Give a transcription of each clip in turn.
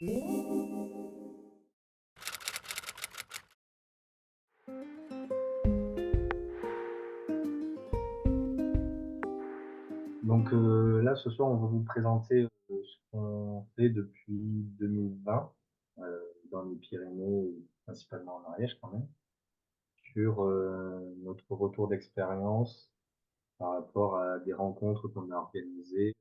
Donc là, ce soir, on va vous présenter ce qu'on fait depuis 2020 dans les Pyrénées, et principalement en Ariège quand même, sur notre retour d'expérience par rapport à des rencontres qu'on a organisées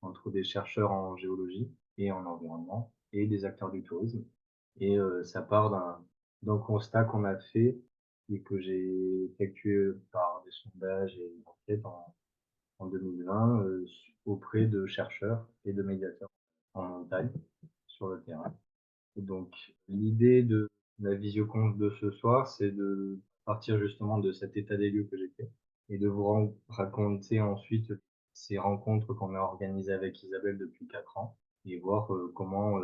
entre des chercheurs en géologie et en environnement et des acteurs du tourisme. Et ça part d'un constat qu'on a fait et que j'ai effectué par des sondages et une enquête en 2020 auprès de chercheurs et de médiateurs en montagne sur le terrain. Et donc l'idée de la visioconf de ce soir, c'est de partir justement de cet état des lieux que j'ai fait et de vous raconter ensuite ces rencontres qu'on a organisées avec Isabelle depuis 4 ans et voir comment,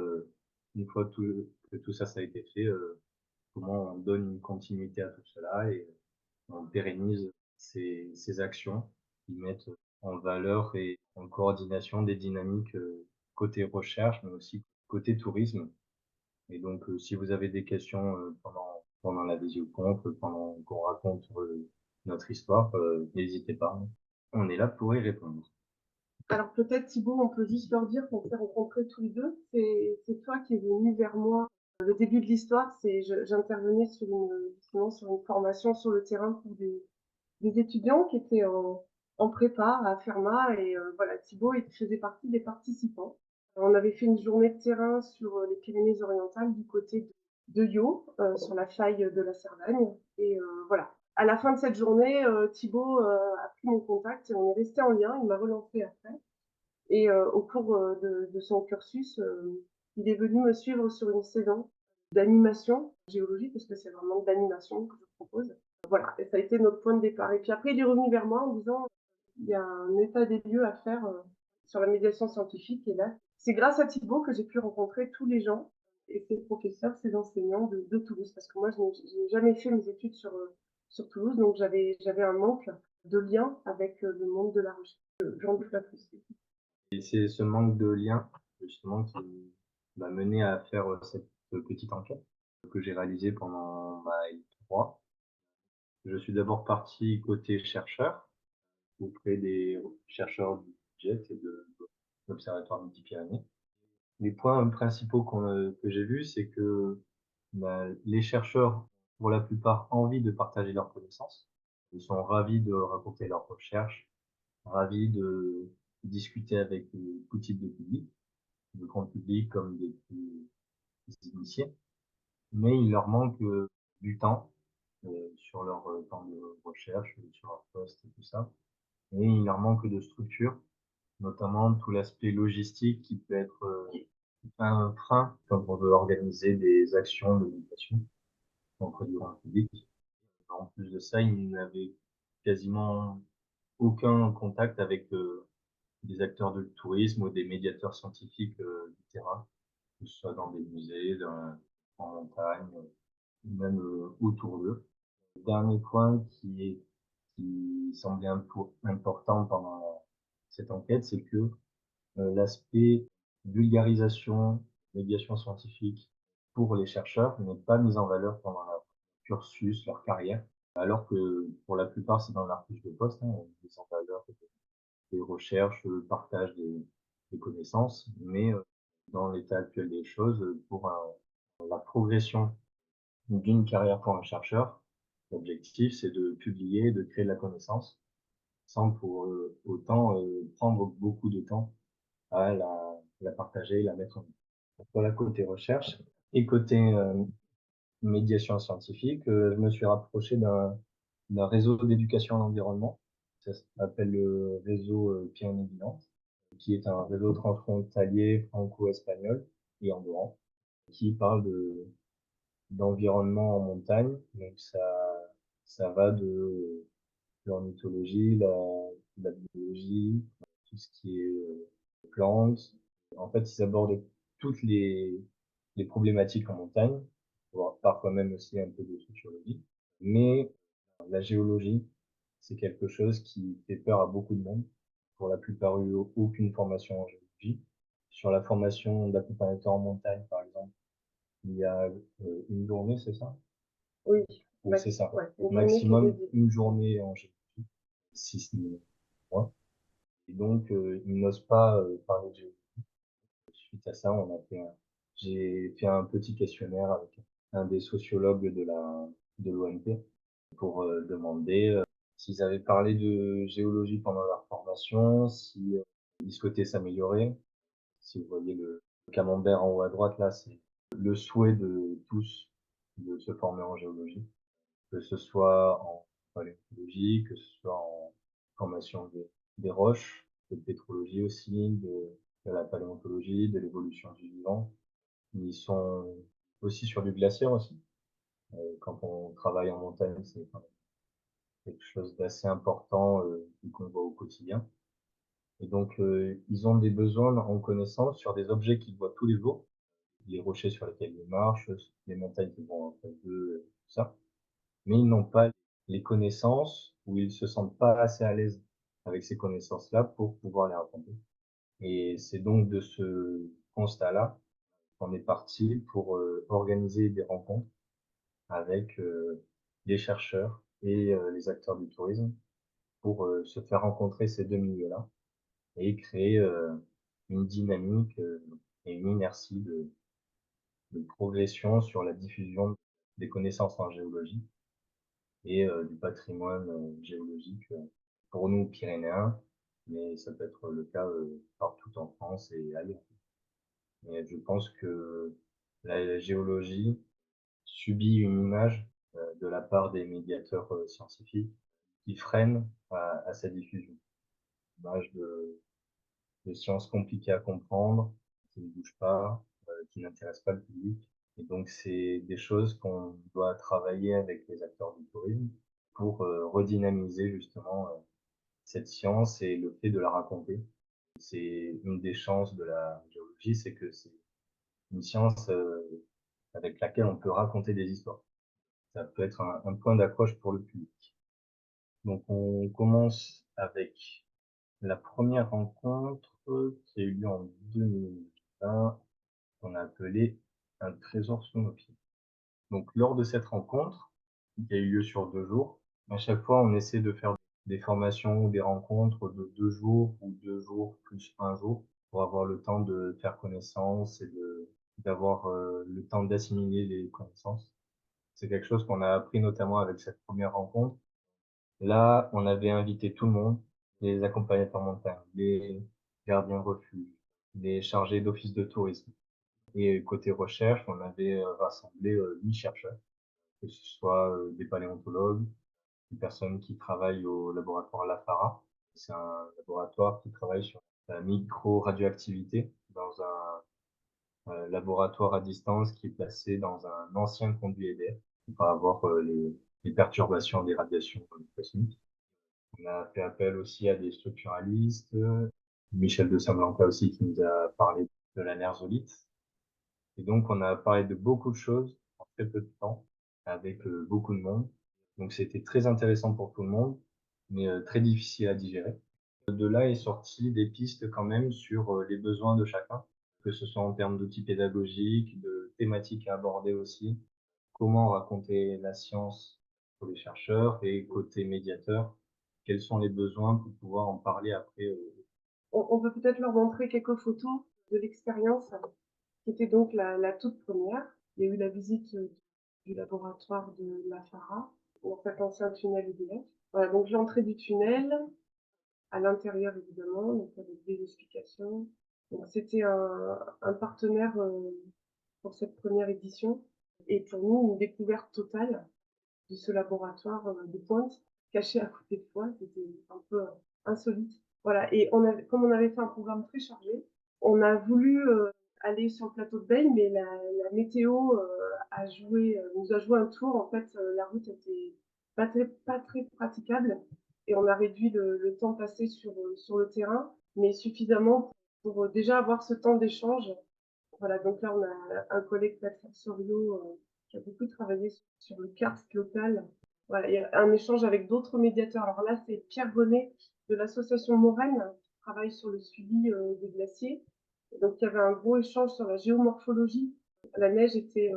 une fois que tout ça, ça a été fait, comment on donne une continuité à tout cela et on pérennise ces actions qui mettent en valeur et en coordination des dynamiques côté recherche, mais aussi côté tourisme. Et donc, si vous avez des questions pendant la visioconf, pendant qu'on raconte notre histoire, n'hésitez pas. On est là pour y répondre. Alors peut-être Thibaut, on peut juste leur dire qu'on s'est rencontrés tous les deux. C'est toi qui es venu vers moi. Le début de l'histoire, j'intervenais justement sur une formation sur le terrain pour des étudiants qui étaient en prépa à Fermat et voilà, Thibaut il faisait partie des participants. On avait fait une journée de terrain sur les Pyrénées-Orientales du côté de Yaux, sur la faille de la Cerdagne. Et voilà. À la fin de cette journée, Thibaut a pris mon contact et on est resté en lien. Il m'a relancé après. Et au cours de son cursus, il est venu me suivre sur une saison d'animation géologie, parce que c'est vraiment de l'animation que je propose. Voilà, et ça a été notre point de départ. Et puis après, il est revenu vers moi en disant il y a un état des lieux à faire sur la médiation scientifique. Et là, c'est grâce à Thibaut que j'ai pu rencontrer tous les gens et ses professeurs, ses enseignants de Toulouse, parce que moi, je n'ai jamais fait mes études sur Toulouse, donc j'avais un manque de lien avec le monde de la recherche. J'en doute pas plus. Et c'est ce manque de lien, justement, qui m'a mené à faire cette petite enquête que j'ai réalisée pendant L3. Je suis d'abord parti côté chercheur, auprès des chercheurs du JET et de l'Observatoire Midi-Pyrénées. Les points principaux que j'ai vus, c'est que les chercheurs, pour la plupart, ont envie de partager leurs connaissances. Ils sont ravis de raconter leurs recherches, ravis de discuter avec tout type de public, de grand public comme des plus initiés. Mais il leur manque du temps sur leur temps de recherche, sur leur poste et tout ça. Et il leur manque de structure, notamment tout l'aspect logistique qui peut être un frein quand on veut organiser des actions de médiation auprès du grand public. En plus de ça, ils n'avaient quasiment aucun contact avec des acteurs de tourisme ou des médiateurs scientifiques du terrain, que ce soit dans des musées, en montagne, ou même autour d'eux. Le dernier point qui semblait important pendant cette enquête, c'est que l'aspect vulgarisation, médiation scientifique pour les chercheurs n'est pas mis en valeur pendant leur cursus, leur carrière, alors que pour la plupart, c'est dans leur fiche de poste, hein, on met en valeur des recherches, le partage des connaissances, mais dans l'état actuel des choses, pour la progression d'une carrière pour un chercheur, l'objectif, c'est de publier, de créer de la connaissance, sans pour autant prendre beaucoup de temps à la partager, la mettre en œuvre. Voilà côté recherche. Et côté médiation scientifique, je me suis rapproché d'un réseau d'éducation à l'environnement. Ça s'appelle le réseau Pyrénées Vivantes, qui est un réseau transfrontalier franco-espagnol et andorran, qui parle d'environnement en montagne. Donc ça va de l'ornithologie, la biologie, tout ce qui est plantes. En fait, ils abordent toutes les problématiques en montagne, voire parfois même aussi un peu de sociologie. Mais la géologie, c'est quelque chose qui fait peur à beaucoup de monde. Pour la plupart, eu aucune formation en géologie. sur la formation d'accompagnateur en montagne, par exemple, il y a 1 journée, c'est ça? Oui, Oui, c'est ça. ouais, une journée qui est Maximum dédiée. 1 journée en général, si ce n'est moins. Et donc, ils n'osent pas parler de géologie. Suite à ça, j'ai fait un petit questionnaire avec un des sociologues de l'ONP pour demander s'ils avaient parlé de géologie pendant leur formation, si ils souhaitaient s'améliorer. Si vous voyez le camembert en haut à droite, là, c'est le souhait de tous de se former en géologie, que ce soit en paléontologie, que ce soit en formation des roches, de pétrologie aussi, de la paléontologie, de l'évolution du vivant. Ils sont aussi sur du glaciaire aussi. Quand on travaille en montagne, c'est quand même quelque chose d'assez important et qu'on voit au quotidien. Et donc, ils ont des besoins en connaissance sur des objets qu'ils voient tous les jours, les rochers sur lesquels ils marchent, les montagnes qui vont en face d'eux, tout ça. Mais ils n'ont pas les connaissances ou ils se sentent pas assez à l'aise avec ces connaissances-là pour pouvoir les raconter. Et c'est donc de ce constat-là qu'on est parti pour organiser des rencontres avec les chercheurs et les acteurs du tourisme pour se faire rencontrer ces deux milieux-là et créer une dynamique et une inertie de progression sur la diffusion des connaissances en géologie et du patrimoine géologique pour nous pyrénéens, mais ça peut être le cas partout en France et ailleurs. Et je pense que la géologie subit une image de la part des médiateurs scientifiques qui freinent à sa diffusion. L'image de sciences compliquées à comprendre, qui ne bougent pas, qui n'intéressent pas le public. Et donc, c'est des choses qu'on doit travailler avec les acteurs du tourisme pour redynamiser justement cette science et le fait de la raconter. C'est une des chances de la géologie, c'est que c'est une science avec laquelle on peut raconter des histoires. Ça peut être un point d'accroche pour le public. Donc, on commence avec la première rencontre qui a eu lieu en 2020, qu'on a appelé un trésor sous nos pieds. Donc, lors de cette rencontre, qui a eu lieu sur 2 jours, à chaque fois, on essaie de faire des formations ou des rencontres de 2 jours ou 2 jours plus 1 jour pour avoir le temps de faire connaissance et d'avoir le temps d'assimiler les connaissances. C'est quelque chose qu'on a appris notamment avec cette première rencontre. Là, on avait invité tout le monde, les accompagnateurs montagne, les gardiens de refuge, les chargés d'office de tourisme. Et côté recherche, on avait rassemblé 8 chercheurs, que ce soit des paléontologues, des personnes qui travaillent au laboratoire Lafara. C'est un laboratoire qui travaille sur la micro-radioactivité dans un laboratoire à distance qui est placé dans un ancien conduit EDF pour avoir les perturbations des radiations cosmiques. On a fait appel aussi à des structuralistes, Michel de Samblanca aussi qui nous a parlé de la nerzolite. Et donc on a parlé de beaucoup de choses en très peu de temps avec beaucoup de monde. Donc c'était très intéressant pour tout le monde, mais très difficile à digérer. De là est sorti des pistes quand même sur les besoins de chacun, que ce soit en termes d'outils pédagogiques, de thématiques à aborder aussi, comment raconter la science pour les chercheurs et côté médiateur, quels sont les besoins pour pouvoir en parler après. On peut peut-être leur montrer quelques photos de l'expérience, qui était donc la toute première. Il y a eu la visite du laboratoire de la FARA, en fait ancien tunnel EDF. Voilà, donc l'entrée du tunnel, à l'intérieur évidemment, donc avec des explications. Donc c'était un partenaire pour cette première édition et pour nous une découverte totale de ce laboratoire de pointe caché à côté de toi. C'était un peu insolite. Voilà, et comme on avait fait un programme très chargé, on a voulu aller sur le plateau de Beynes, mais la météo nous a joué un tour. En fait, la route était pas très praticable et on a réduit le temps passé sur le terrain, mais suffisamment pour déjà avoir ce temps d'échange. Voilà, donc là, on a un collègue, Patrick Soriot, qui a beaucoup travaillé sur le karst local. Voilà, il y a un échange avec d'autres médiateurs. Alors là, c'est Pierre Bonnet de l'association Morène qui travaille sur le suivi des glaciers. Donc il y avait un gros échange sur la géomorphologie. La neige était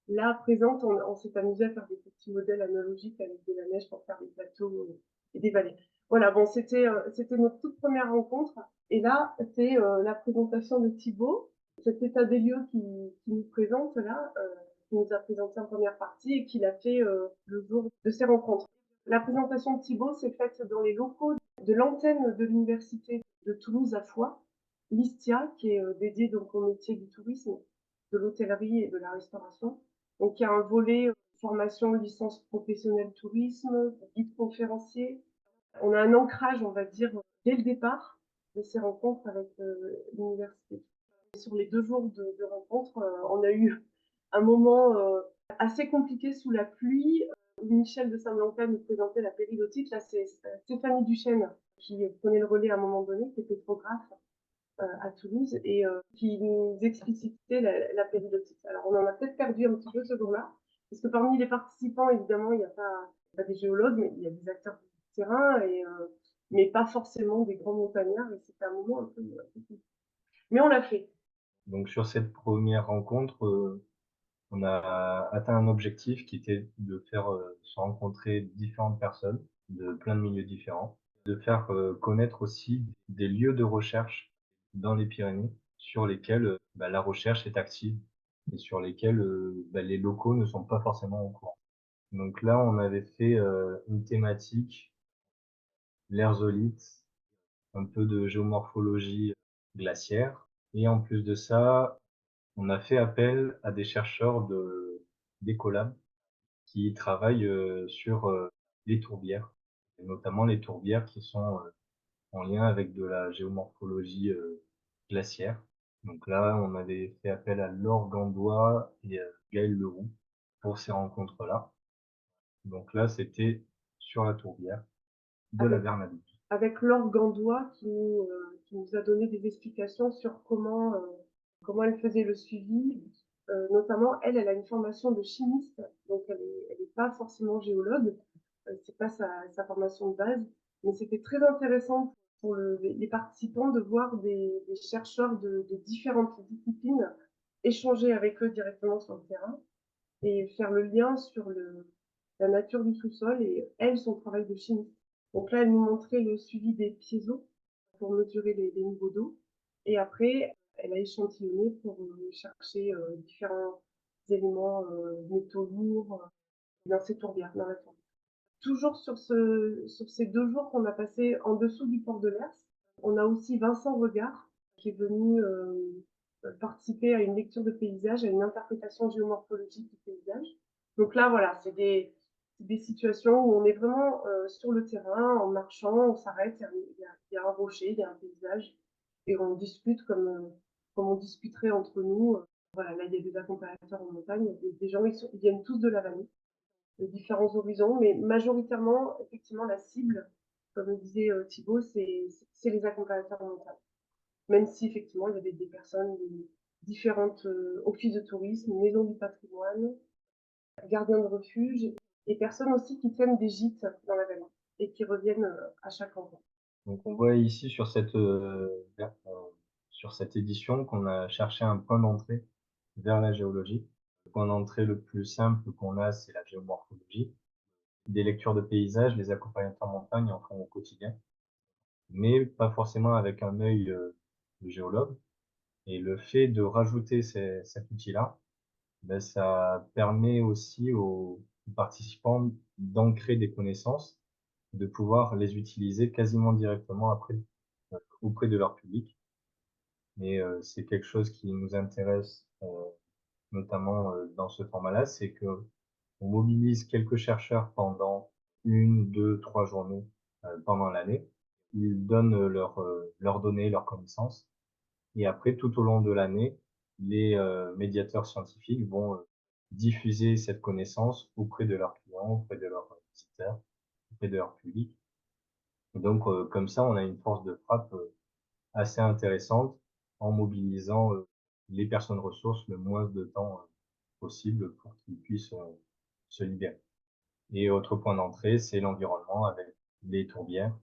là, présente. On s'est amusé à faire des petits modèles analogiques avec de la neige pour faire des plateaux et des vallées. Voilà, bon, c'était notre toute première rencontre. Et là, c'est la présentation de Thibaut, cet état des lieux qui nous présente là, qui nous a présenté en première partie et qu'il a fait le jour de ces rencontres. La présentation de Thibaut s'est faite dans les locaux de l'antenne de l'université de Toulouse à Foix, l'ISTIA, qui est dédiée donc au métier du tourisme, de l'hôtellerie et de la restauration. Donc il y a un volet formation, licence professionnelle tourisme, guide conférencier. On a un ancrage, on va dire, dès le départ de ces rencontres avec l'université. Sur les 2 jours de rencontre, on a eu un moment assez compliqué sous la pluie. Michel de Saint-Blanca nous présentait la péridotique. Là, c'est Stéphanie Duchesne qui prenait le relais à un moment donné, qui était photographe à Toulouse et qui nous explicitait la péridotique. Alors, on en a peut-être perdu un petit peu ce jour-là, parce que parmi les participants, évidemment, il n'y a pas des géologues, mais il y a des acteurs du terrain, mais pas forcément des grands montagnards, et c'était un moment un peu compliqué. Mais on l'a fait. Donc sur cette première rencontre, on a atteint un objectif qui était de faire se rencontrer différentes personnes de plein de milieux différents, de faire connaître aussi des lieux de recherche dans les Pyrénées sur lesquels la recherche est active et sur lesquels les locaux ne sont pas forcément au courant. Donc là, on avait fait une thématique, l'erzolite, un peu de géomorphologie glaciaire, et en plus de ça, on a fait appel à des chercheurs d'Ecolab qui travaillent sur les tourbières, et notamment les tourbières qui sont en lien avec de la géomorphologie glaciaire. Donc là, on avait fait appel à Laure Gandois et Gaël Leroux pour ces rencontres-là. Donc là, c'était sur la tourbière de la Avec, Bernadette. avec Laure Gandois qui nous a donné des explications sur comment elle faisait le suivi. Notamment, elle a une formation de chimiste, donc elle est pas forcément géologue, c'est pas sa formation de base, mais c'était très intéressant pour les participants de voir des chercheurs de différentes disciplines échanger avec eux directement sur le terrain et faire le lien sur la nature du sous-sol et elle, son travail de chimiste. Donc là, elle nous montrait le suivi des piézos pour mesurer les niveaux d'eau. Et après, elle a échantillonné pour chercher différents éléments métaux lourds dans ces tourbières, dans la tourbière. Toujours sur ces 2 jours qu'on a passés en dessous du port de l'Ers, on a aussi Vincent Regard qui est venu participer à une lecture de paysage, à une interprétation géomorphologique du paysage. Donc là, voilà, c'est des situations où on est vraiment sur le terrain, en marchant, on s'arrête, il y a un rocher, il y a un paysage, et on discute comme on discuterait entre nous. Voilà, là, il y a des accompagnateurs en montagne, des gens, ils viennent tous de la vallée de différents horizons, mais majoritairement, effectivement, la cible, comme le disait Thibaut, c'est les accompagnateurs en montagne. Même si, effectivement, il y avait des personnes de différentes offices de tourisme, maisons du patrimoine, gardiens de refuge, et personnes aussi qui tiennent des gîtes dans la vallée et qui reviennent à chaque endroit. Donc on voit ici sur cette édition qu'on a cherché un point d'entrée vers la géologie. Le point d'entrée le plus simple qu'on a, c'est la géomorphologie. Des lectures de paysages, les accompagnateurs montagne en font au quotidien, mais pas forcément avec un œil de géologue. Et le fait de rajouter cet outil-là, ça permet aussi aux participants d'ancrer des connaissances, de pouvoir les utiliser quasiment directement après auprès de leur public. Et c'est quelque chose qui nous intéresse notamment dans ce format-là, c'est que on mobilise quelques chercheurs pendant 1, 2, 3 journées pendant l'année. Ils donnent leurs données, leurs connaissances. Et après, tout au long de l'année, les médiateurs scientifiques vont diffuser cette connaissance auprès de leurs clients, auprès de leurs visiteurs, auprès de leur public. Et donc, comme ça, on a une force de frappe assez intéressante en mobilisant les personnes ressources le moins de temps possible pour qu'ils puissent se libérer. Et autre point d'entrée, c'est l'environnement avec les tourbières.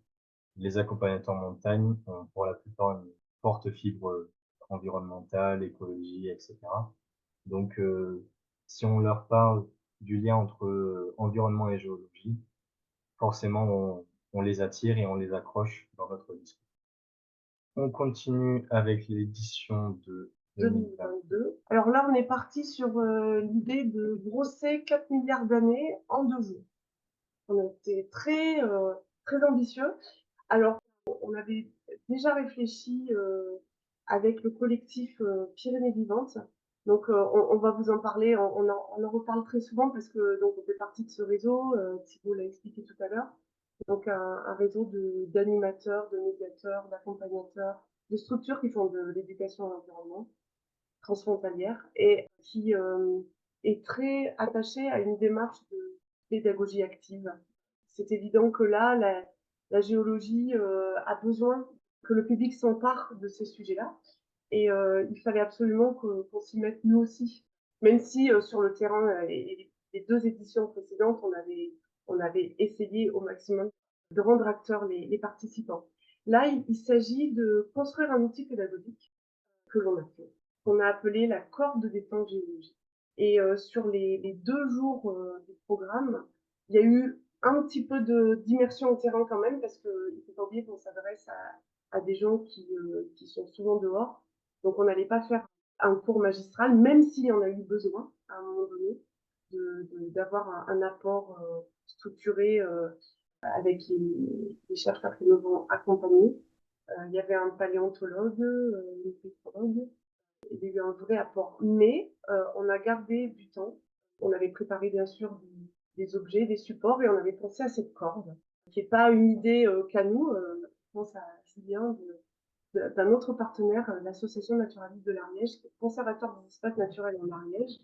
Les accompagnateurs montagne ont pour la plupart une forte fibre environnementale, écologie, etc. Donc, si on leur parle du lien entre environnement et géologie, forcément, on les attire et on les accroche dans notre discours. On continue avec l'édition de 2020. 2022. Alors là, on est parti sur l'idée de brosser 4 milliards d'années en 2 jours. On a été très ambitieux. Alors, on avait déjà réfléchi avec le collectif Pyrénées Vivantes. Donc, on va vous en parler, on en reparle très souvent parce que donc, on fait partie de ce réseau, Thibault l'a expliqué tout à l'heure. Donc, un réseau d'animateurs, de médiateurs, d'accompagnateurs, de structures qui font de l'éducation à l'environnement transfrontalière et qui est très attachée à une démarche de pédagogie active. C'est évident que là, la géologie a besoin que le public s'empare de ces sujets-là. Et il fallait absolument qu'on s'y mette nous aussi. Même si sur le terrain, les 2 éditions précédentes, on avait essayé au maximum de rendre acteurs les participants. Là, il s'agit de construire un outil pédagogique que l'on a fait, qu'on a appelé la corde des temps géologiques. Et sur les 2 jours du programme, il y a eu un petit peu d'immersion au terrain quand même, parce qu'il ne faut pas oublier qu'on s'adresse à des gens qui sont souvent dehors. Donc on n'allait pas faire un cours magistral, même s'il y en a eu besoin à un moment donné, d'avoir un apport structuré avec les chercheurs qui nous vont accompagner. Il y avait un paléontologue, une pétrologue, il y a eu un vrai apport. Mais on a gardé du temps. On avait préparé bien sûr des objets, des supports, et on avait pensé à cette corde, qui n'est pas une idée qu'à nous. Je pense à Julien d'un autre partenaire, l'association naturaliste de l'Ariège, qui est conservateur des espaces naturels en Ariège,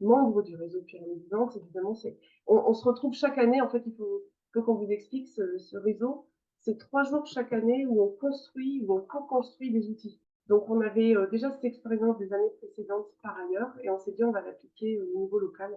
membre du réseau Pyrénées Vivantes. Évidemment, on se retrouve chaque année. En fait, il faut qu'on vous explique ce réseau. C'est 3 jours chaque année où on construit, où on co-construit des outils. Donc, on avait déjà cette expérience des années précédentes par ailleurs, et on s'est dit on va l'appliquer au niveau local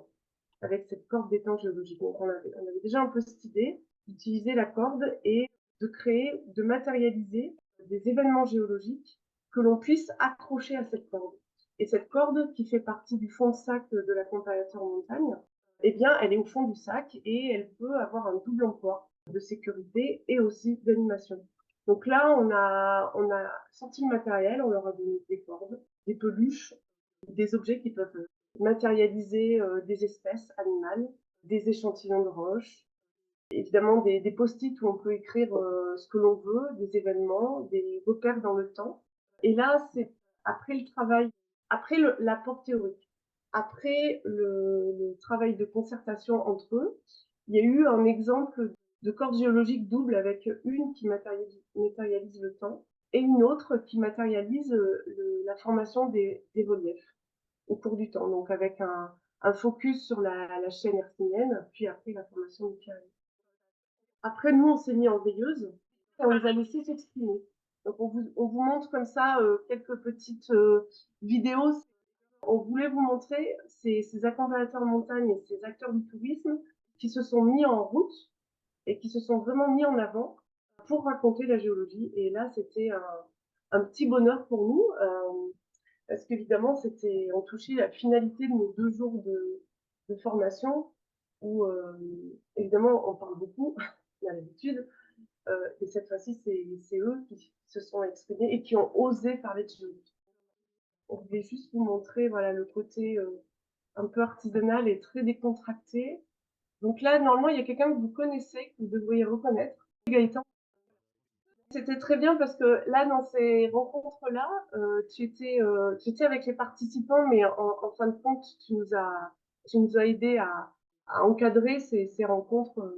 avec cette corde d'étang géologique. Donc, on avait déjà un peu cette idée d'utiliser la corde et de créer, de matérialiser des événements géologiques que l'on puisse accrocher à cette corde. Et cette corde, qui fait partie du fond de sac de l'accompagnateur en montagne, eh bien, elle est au fond du sac et elle peut avoir un double emploi de sécurité et aussi d'animation. Donc là, on a sorti le matériel, on leur a donné des cordes, des peluches, des objets qui peuvent matérialiser des espèces animales, des échantillons de roches, évidemment des post-it où on peut écrire ce que l'on veut, des événements, des repères dans le temps. Et là, c'est après le travail, après l'apport théorique, après le travail de concertation entre eux, il y a eu un exemple de corde géologique double avec une qui matérialise le temps et une autre qui matérialise la formation des reliefs au cours du temps, donc avec un focus sur la chaîne hercynienne, puis après la formation des Pyrénées. Après, nous, on s'est mis en veilleuse et on les a laissés s'exprimer. Donc, on vous montre comme ça quelques petites vidéos. On voulait vous montrer ces accompagnateurs de montagne et ces acteurs du tourisme qui se sont mis en route et qui se sont vraiment mis en avant pour raconter la géologie. Et là, c'était un petit bonheur pour nous parce qu'évidemment, on touchait la finalité de nos 2 jours de formation où, évidemment, on parle beaucoup, on a l'habitude, et cette fois-ci, c'est eux qui se sont exprimés et qui ont osé parler de géologie. On voulait juste vous montrer voilà, le côté un peu artisanal et très décontracté. Donc là, normalement, il y a quelqu'un que vous connaissez, que vous devriez reconnaître, Gaëtan. C'était très bien parce que là, dans ces rencontres-là, tu étais avec les participants, mais en fin de compte, tu nous as aidé à encadrer ces rencontres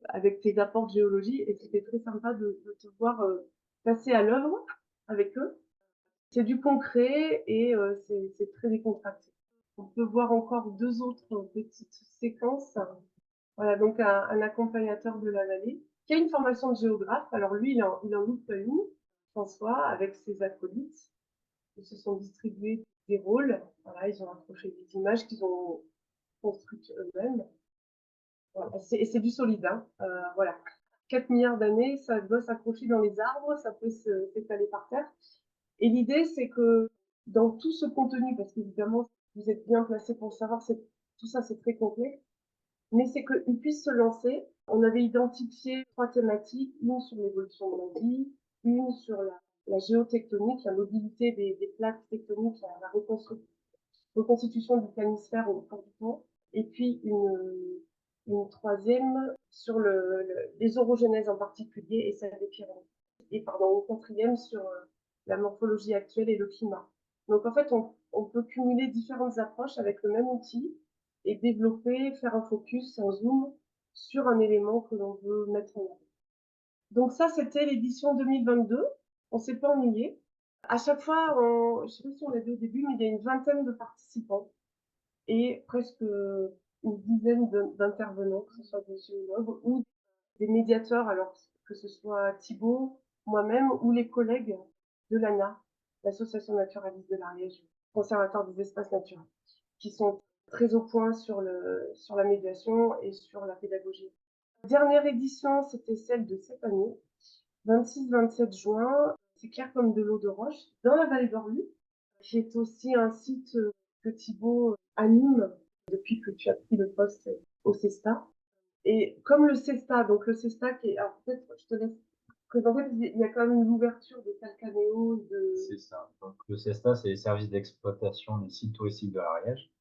avec tes apports de géologie, et c'était très sympa de te voir passer à l'œuvre avec eux. C'est du concret et c'est très décontracté. On peut voir encore 2 autres petites séquences. Voilà, donc un accompagnateur de la vallée qui a une formation de géographe. Alors lui, il en loupe pas une, François, avec ses acolytes. Ils se sont distribués des rôles. Voilà, ils ont accroché des images qu'ils ont construites eux-mêmes. Voilà, et c'est du solide, hein. Voilà. 4 milliards d'années, ça doit s'accrocher dans les arbres, ça peut s'étaler par terre. Et l'idée, c'est que dans tout ce contenu, parce qu'évidemment, vous êtes bien placé pour le savoir, tout ça, c'est très complexe, mais c'est qu'ils puissent se lancer. On avait identifié 3 thématiques, une sur l'évolution de la vie, une sur la géotectonique, la mobilité des plaques tectoniques, la reconstitution du planisphère au cours du temps, et puis une troisième sur les orogenèses en particulier et celle des Pyrénées. Et pardon, une quatrième sur la morphologie actuelle et le climat. Donc en fait, on peut cumuler différentes approches avec le même outil et développer, faire un focus, un zoom sur un élément que l'on veut mettre en avant. Donc ça, c'était l'édition 2022. On s'est pas ennuyé. À chaque fois, je sais pas si on l'a dit au début, mais il y a une vingtaine de participants et presque une dizaine d'intervenants, que ce soit des géologues ou des médiateurs, alors que ce soit Thibaut, moi-même ou les collègues de l'ANA, l'Association naturaliste de l'Ariège, conservateur des espaces naturels, qui sont très au point sur la médiation et sur la pédagogie. La dernière édition, c'était celle de cette année, 26-27 juin, c'est clair comme de l'eau de roche, dans la vallée d'Orlu, qui est aussi un site que Thibaut anime depuis que tu as pris le poste au CESTA. Et comme le CESTA, donc le CESTA qui est, alors peut-être je te laisse présenter, il y a quand même l'ouverture de Talcanéo, C'est ça. Donc, le CESTA, c'est les services d'exploitation des sites touristiques de l'Ariège,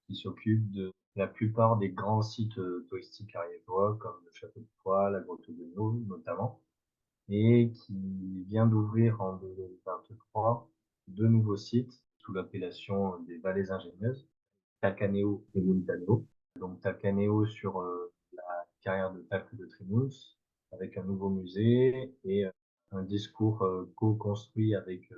qui s'occupent de la plupart des grands sites touristiques ariégeois, comme le château de Foix, la grotte de Naume notamment, et qui vient d'ouvrir en 2023 deux nouveaux sites sous l'appellation des vallées ingénieuses, Talcanéo et Muntanéo. Donc Talcanéo sur la carrière de Talc de Trimousse, avec un nouveau musée et un discours co-construit avec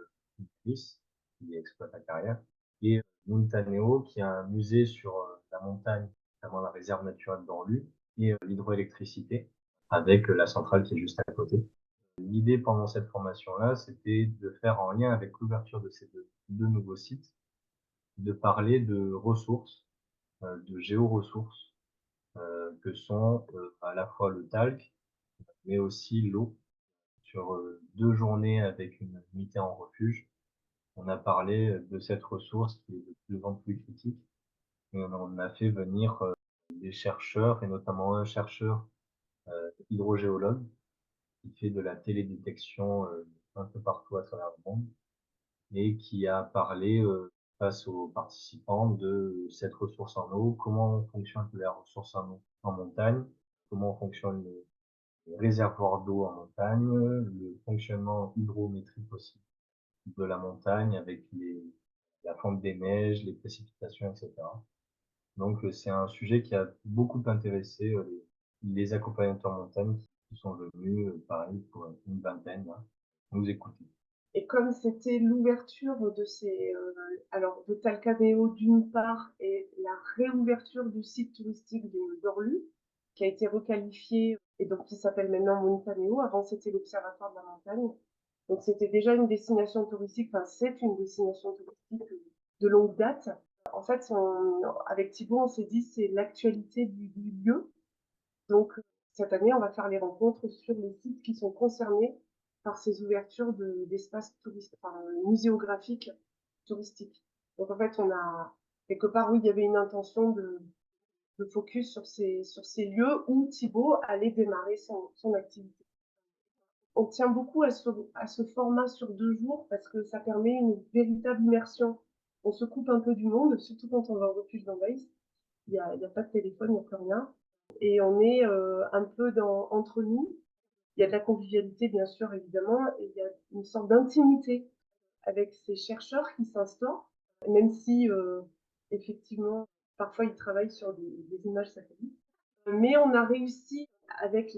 Chris, qui exploite la carrière, et Muntanéo, qui est un musée sur la montagne, notamment la réserve naturelle d'Orlu, et l'hydroélectricité, avec la centrale qui est juste à côté. L'idée pendant cette formation-là, c'était de faire en lien avec l'ouverture de ces deux nouveaux sites, de parler de ressources, de géoressources, que sont à la fois le talc, mais aussi l'eau. Sur 2 journées avec une nuitée en refuge, on a parlé de cette ressource qui est de plus en plus critique, et on a fait venir des chercheurs, et notamment un chercheur hydrogéologue qui fait de la télédétection un peu partout à travers le monde, et qui a parlé face aux participants de cette ressource en eau, comment fonctionne la ressource en eau en montagne, comment fonctionnent les réservoirs d'eau en montagne, le fonctionnement hydrométrique aussi de la montagne avec la fonte des neiges, les précipitations, etc. Donc c'est un sujet qui a beaucoup intéressé les accompagnateurs montagne qui sont venus, pareil, pour une vingtaine, là, nous écouter. Et comme c'était l'ouverture de alors de Talcanéo d'une part et la réouverture du site touristique d'Orlu, qui a été requalifié et donc qui s'appelle maintenant Muntanéo. Avant c'était l'Observatoire de la montagne. Donc c'était déjà une destination touristique, enfin c'est une destination touristique de longue date. En fait, avec Thibaut, on s'est dit c'est l'actualité du lieu. Donc cette année, on va faire les rencontres sur les sites qui sont concernés par ces ouvertures d'espaces touristiques, enfin, muséographiques touristiques. Donc en fait, on a quelque part, oui, il y avait une intention de focus sur ces lieux où Thibaut allait démarrer son activité. On tient beaucoup à ce format sur 2 jours parce que ça permet une véritable immersion. On se coupe un peu du monde, surtout quand on va au refuge d'Anvaïs. Il y a pas de téléphone, il n'y a plus rien. Et on est un peu entre nous. Il y a de la convivialité, bien sûr, évidemment, et il y a une sorte d'intimité avec ces chercheurs qui s'instaurent, même si, effectivement, parfois ils travaillent sur des images satellites. Mais on a réussi, avec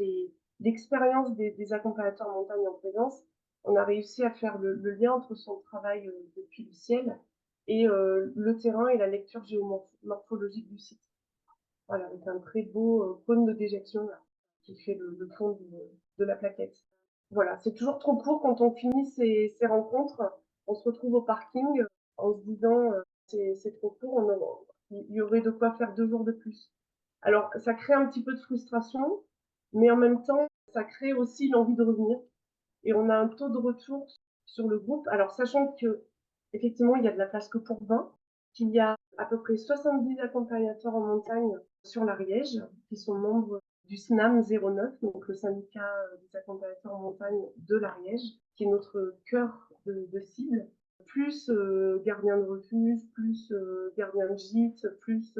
l'expérience des accompagnateurs montagne en présence, on a réussi à faire le lien entre son travail depuis le ciel et le terrain et la lecture géomorphologique du site. Voilà, avec un très beau cône de déjection là, qui fait le fond de la plaquette. Voilà, c'est toujours trop court quand on finit ces rencontres. On se retrouve au parking en se disant c'est trop court, il y aurait de quoi faire 2 jours de plus. Alors, ça crée un petit peu de frustration, mais en même temps, ça crée aussi l'envie de revenir. Et on a un taux de retour sur le groupe. Alors sachant qu'effectivement, il y a de la place que pour 20, qu'il y a à peu près 70 accompagnateurs en montagne sur l'Ariège qui sont membres du SNAM 09, donc le syndicat des accompagnateurs en montagne de l'Ariège, qui est notre cœur de cible, plus gardiens de refuge, plus gardiens de gîte, plus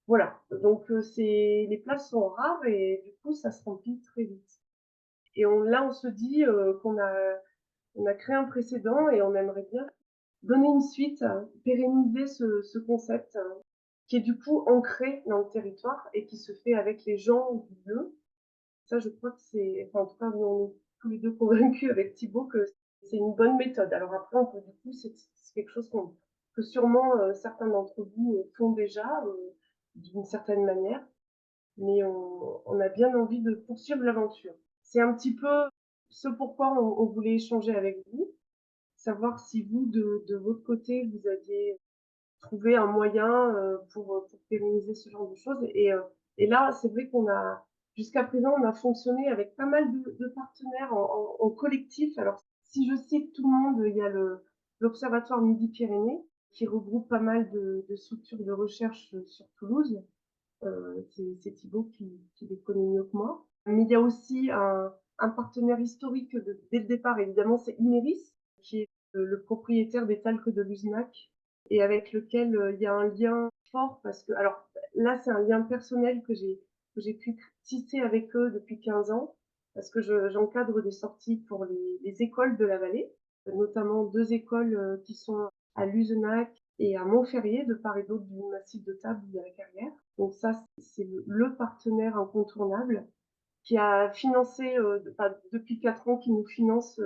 voilà. Donc les places sont rares et du coup ça se remplit très vite. Et là on se dit on a créé un précédent et on aimerait bien donner une suite, pérenniser ce concept qui est du coup ancré dans le territoire et qui se fait avec les gens du lieu. Ça, je crois que c'est, enfin, en tout cas, nous, on est tous les deux convaincus avec Thibaut que c'est une bonne méthode. Alors après, on peut, du coup, c'est quelque chose que sûrement certains d'entre vous font déjà d'une certaine manière, mais on a bien envie de poursuivre l'aventure. C'est un petit peu ce pourquoi on voulait échanger avec vous, savoir si vous, de votre côté, vous aviez trouvé un moyen pour pérenniser ce genre de choses. Et là, c'est vrai qu'on a, jusqu'à présent, on a fonctionné avec pas mal de partenaires en collectif. Alors, si je cite tout le monde, il y a l'Observatoire Midi-Pyrénées, qui regroupe pas mal de structures de recherche sur Toulouse. C'est Thibaut qui les connaît mieux que moi. Mais il y a aussi un partenaire historique dès le départ, évidemment, c'est Imeris, qui est le propriétaire des talcs de Luznac et avec lequel il y a un lien fort parce que, alors là, c'est un lien personnel que j'ai pu tisser avec eux depuis 15 ans parce que j'encadre des sorties pour les écoles de la vallée, notamment 2 écoles qui sont à Luzenac et à Montferrier, de part et d'autre du massif de Tarbes de la Carrière. Donc ça, c'est le partenaire incontournable qui a financé, enfin, depuis 4 ans, qui nous finance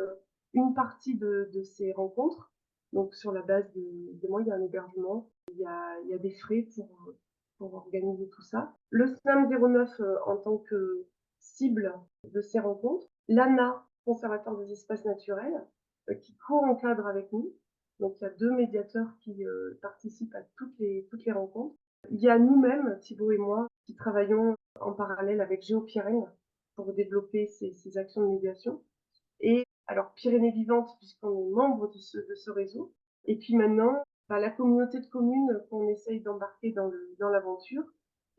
une partie de ces rencontres. Donc sur la base de moi, il y a un hébergement, il y a des frais pour organiser tout ça. Le SNAM 09 en tant que cible de ces rencontres. L'ANA, Conservatoire des espaces naturels, qui co-encadre avec nous. Donc il y a 2 médiateurs qui participent à toutes les rencontres. Il y a nous-mêmes, Thibaut et moi, qui travaillons en parallèle avec GéoPyrène pour développer ces actions de médiation. Et alors Pyrénées Vivantes, puisqu'on est membre de ce réseau. Et puis maintenant, bah, la communauté de communes qu'on essaye d'embarquer dans l'aventure.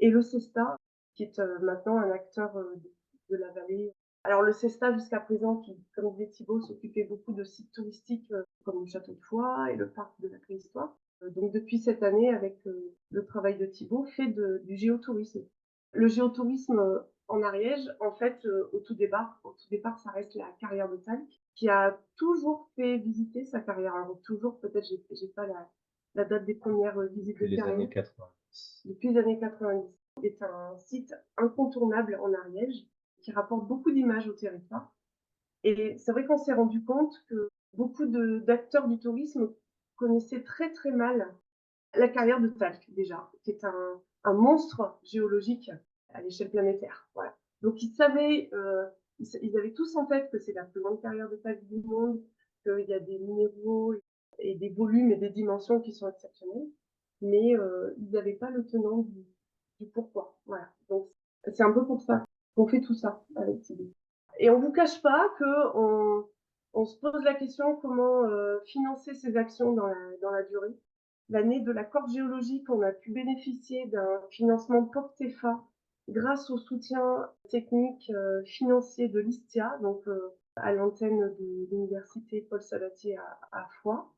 Et le CESTA, qui est maintenant un acteur de la vallée. Alors le CESTA, jusqu'à présent, qui, comme disait Thibaut, s'occupait beaucoup de sites touristiques comme le château de Foix et le parc de la préhistoire. Donc depuis cette année, avec le travail de Thibaut, fait du géotourisme. Le géotourisme en Ariège, en fait, au tout départ, ça reste la carrière de Talc, qui a toujours fait visiter sa carrière. Alors toujours, peut-être, j'ai pas la date des premières visites Depuis de les années carrière. 90. Depuis les années 90. C'est un site incontournable en Ariège, qui rapporte beaucoup d'images au territoire. Et c'est vrai qu'on s'est rendu compte que beaucoup d'acteurs du tourisme connaissaient très très mal la carrière de Talc, déjà, qui est un monstre géologique à l'échelle planétaire. Voilà. Donc ils savaient, ils avaient tous en tête que c'est la plus grande carrière de Talc du monde, qu'il y a des minéraux et des volumes et des dimensions qui sont exceptionnels, mais ils n'avaient pas le tenant du pourquoi. Voilà. Donc c'est un peu pour ça qu'on fait tout ça avec Thibaut. Et on vous cache pas que on se pose la question comment financer ces actions dans la durée. L'année de la corde géologique, on a pu bénéficier d'un financement POCTEFA grâce au soutien technique financier de l'ISTIA, donc à l'antenne de l'université Paul Sabatier à Foix.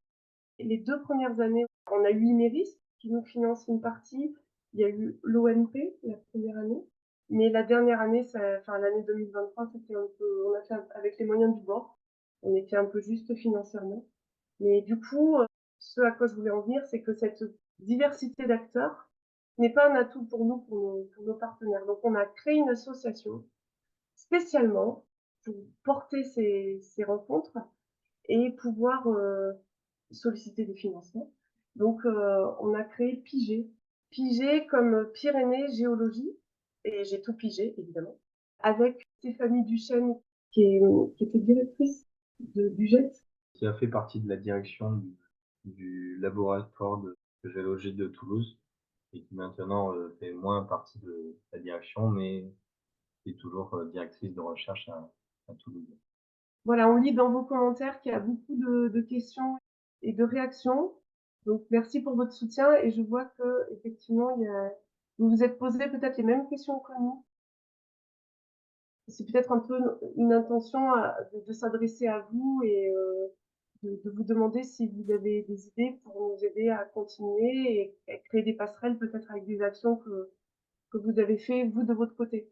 Et les 2 premières années, on a eu Imeris qui nous finance une partie. Il y a eu l'ONP la première année. Mais la dernière année, enfin l'année 2023, c'était un peu, on a fait avec les moyens du bord. On était un peu juste financièrement. Mais du coup, ce à quoi je voulais en venir, c'est que cette diversité d'acteurs n'est pas un atout pour nous, pour nos partenaires. Donc on a créé une association spécialement pour porter ces rencontres et pouvoir solliciter des financements. Donc on a créé Pigé. Pigé comme Pyrénées Géologie, et j'ai tout pigé évidemment, avec Stéphanie Duchesne qui était directrice du GET. Qui a fait partie de la direction du laboratoire de géologie de Toulouse et qui maintenant fait moins partie de la direction, mais qui est toujours directrice de recherche à Toulouse. Voilà, on lit dans vos commentaires qu'il y a beaucoup de questions et de réactions. Donc merci pour votre soutien et je vois qu'effectivement, vous vous êtes posé peut-être les mêmes questions que nous. C'est peut-être un peu une intention de s'adresser à vous et de vous demander si vous avez des idées pour nous aider à continuer et créer des passerelles peut-être avec des actions que vous avez fait vous de votre côté.